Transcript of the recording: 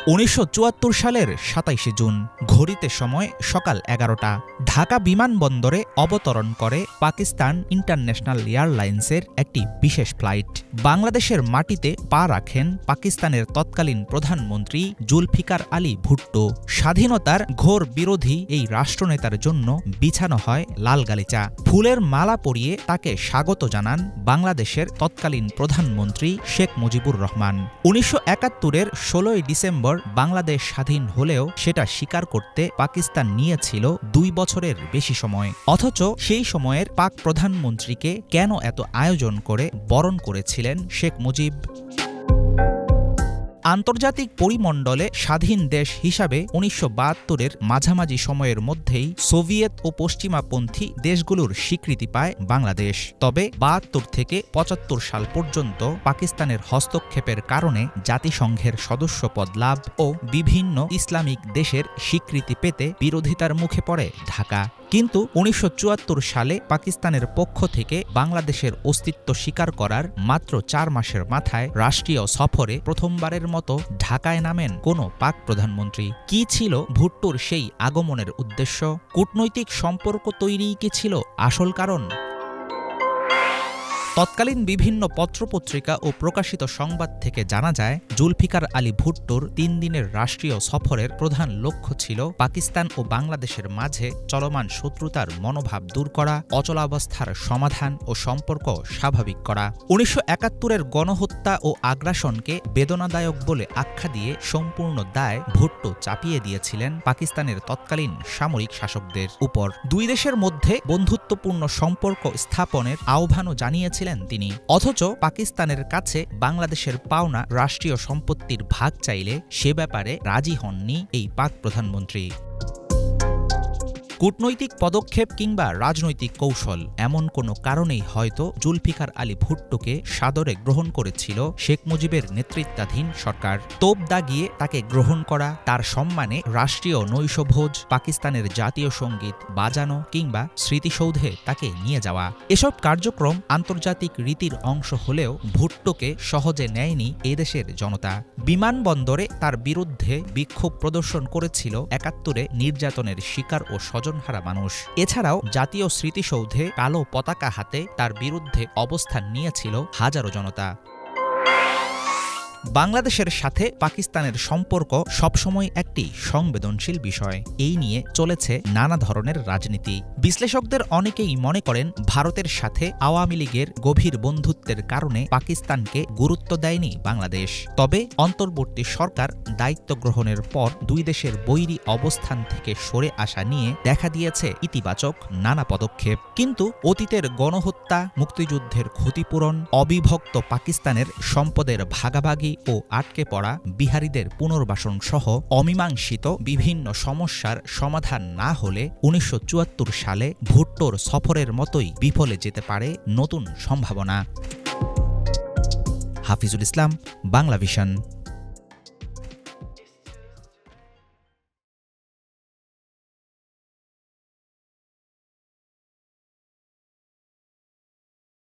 1974 সালের 27 জুন ঘড়িতে সময় সকাল 11টা ঢাকা বিমানবন্দরে অবতরণ করে পাকিস্তান ইন্টারন্যাশনাল এয়ারলাইন্সের একটি বিশেষ ফ্লাইট। বাংলাদেশের মাটিতে পা রাখেন পাকিস্তানের তৎকালীন প্রধানমন্ত্রী জুলফিকার আলী ভুট্টো। স্বাধীনতার ঘোর বিরোধী এই রাষ্ট্রনেতার জন্য বিছানো হয় লাল গালিচা। ফুলের মালা পরিয়ে তাকে স্বাগত জানান বাংলাদেশের তৎকালীন প্রধানমন্ত্রী শেখ মুজিবুর রহমান। 1971-এর 16 ডিসেম্বর বাংলাদেশ স্বাধীন হলেও সেটা স্বীকার করতে পাকিস্তান নিয়েছিল 2 বছরের বেশি সময়। অথচ সেই সময়ের পাক প্রধানমন্ত্রীকে কেন এত আয়োজন করে বরণ করেছিলেন শেখ মুজিব? আন্তর্জাতিক পরিমণ্ডলে স্বাধীন দেশ হিসাবে 1972-এর মাঝামাঝি সময়ের মধ্যেই সোভিয়েত ও পশ্চিমাপন্থী দেশগুলোর স্বীকৃতি পায় বাংলাদেশ। তবে 72 থেকে 75 সাল পর্যন্ত পাকিস্তানের হস্তক্ষেপের কারণে জাতিসংঘের সদস্যপদ লাভ ও বিভিন্ন ইসলামিক দেশের স্বীকৃতি পেতে বিরোধিতার মুখে পড়ে ঢাকা। কিন্তু 1974 সালে পাকিস্তানের পক্ষ থেকে বাংলাদেশের অস্তিত্ব স্বীকার করার মাত্র 4 মাসের মাথায় রাষ্ট্রীয় সফরে প্রথমবারের মতো ঢাকায় নামেন কোনো পাক প্রধানমন্ত্রী। কি ছিল ভুট্টোর সেই আগমনের উদ্দেশ্য? কূটনৈতিক সম্পর্ক তৈরিই কি ছিল আসল কারণ? তৎকালীন বিভিন্ন পত্রপত্রিকা ও প্রকাশিত সংবাদ থেকে জানা যায়, জুলফিকার আলী ভুট্টোর 3 দিনের রাষ্ট্রীয় সফরের প্রধান লক্ষ্য ছিল পাকিস্তান ও বাংলাদেশের মাঝে চলমান শত্রুতার মনোভাব দূর করা, অচলাবস্থার সমাধান ও সম্পর্ক স্বাভাবিক করা। 1971-এর গণহত্যা ও আগ্রাসনকে বেদনাদায়ক বলে আখ্যা দিয়ে সম্পূর্ণ দায় ভুট্টো চাপিয়ে দিয়েছিলেন পাকিস্তানের তৎকালীন সামরিক শাসকদের উপর। 2 দেশের মধ্যে বন্ধুত্বপূর্ণ সম্পর্ক স্থাপনের আহ্বানও জানিয়েছিলেন তিনি। অথচ পাকিস্তানের কাছে বাংলাদেশের পাওনা রাষ্ট্রীয় সম্পত্তির ভাগ চাইলে সে ব্যাপারে রাজি হননি এই পাক প্রধানমন্ত্রী। কূটনৈতিক পদক্ষেপ কিংবা রাজনৈতিক কৌশল, এমন কোনো কারণেই হয়তো জুলফিকার আলী ভুট্টোকে সাদরে গ্রহণ করেছিল শেখ মুজিবের নেতৃত্বাধীন সরকার। তোপ দাগিয়ে তাকে গ্রহণ করা, তার সম্মানে রাষ্ট্রীয় নৈশভোজ, পাকিস্তানের জাতীয় সঙ্গীত বাজানো কিংবা স্মৃতিসৌধে তাকে নিয়ে যাওয়া, এসব কার্যক্রম আন্তর্জাতিক রীতির অংশ হলেও ভুট্টোকে সহজে নেয়নি এদেশের জনতা। বিমানবন্দরে তার বিরুদ্ধে বিক্ষোভ প্রদর্শন করেছিল 71-এ নির্যাতনের শিকার ও স্বজনহারা মানুষ। এছাড়াও জাতীয় স্মৃতিসৌধে কালো পতাকা হাতে তার বিরুদ্ধে অবস্থান নিয়েছিল হাজারো জনতা। বাংলাদেশের সাথে পাকিস্তানের সম্পর্ক সবসময় একটি সংবেদনশীল বিষয়। এই নিয়ে চলেছে নানা ধরনের রাজনীতি। বিশ্লেষকদের অনেকেই মনে করেন, ভারতের সাথে আওয়ামী লীগের গভীর বন্ধুত্বের কারণে পাকিস্তানকে গুরুত্ব দেয়নি বাংলাদেশ। তবে অন্তর্বর্তী সরকার দায়িত্ব গ্রহণের পর 2 দেশের বৈরী অবস্থান থেকে সরে আসা নিয়ে দেখা দিয়েছে ইতিবাচক নানা পদক্ষেপ। কিন্তু অতীতের গণহত্যা, মুক্তিযুদ্ধের ক্ষতিপূরণ, অবিভক্ত পাকিস্তানের সম্পদের ভাগাভাগি ও আটকে পড়া বিহারীদের পুনর্বাসন সহ অমীমাংসিত বিভিন্ন সমস্যার সমাধান না হলে 1974 সালে ভুট্টোর সফরের মতোই বিফলে যেতে পারে নতুন সম্ভাবনা। হাফিজুল ইসলাম, বাংলাভিশন।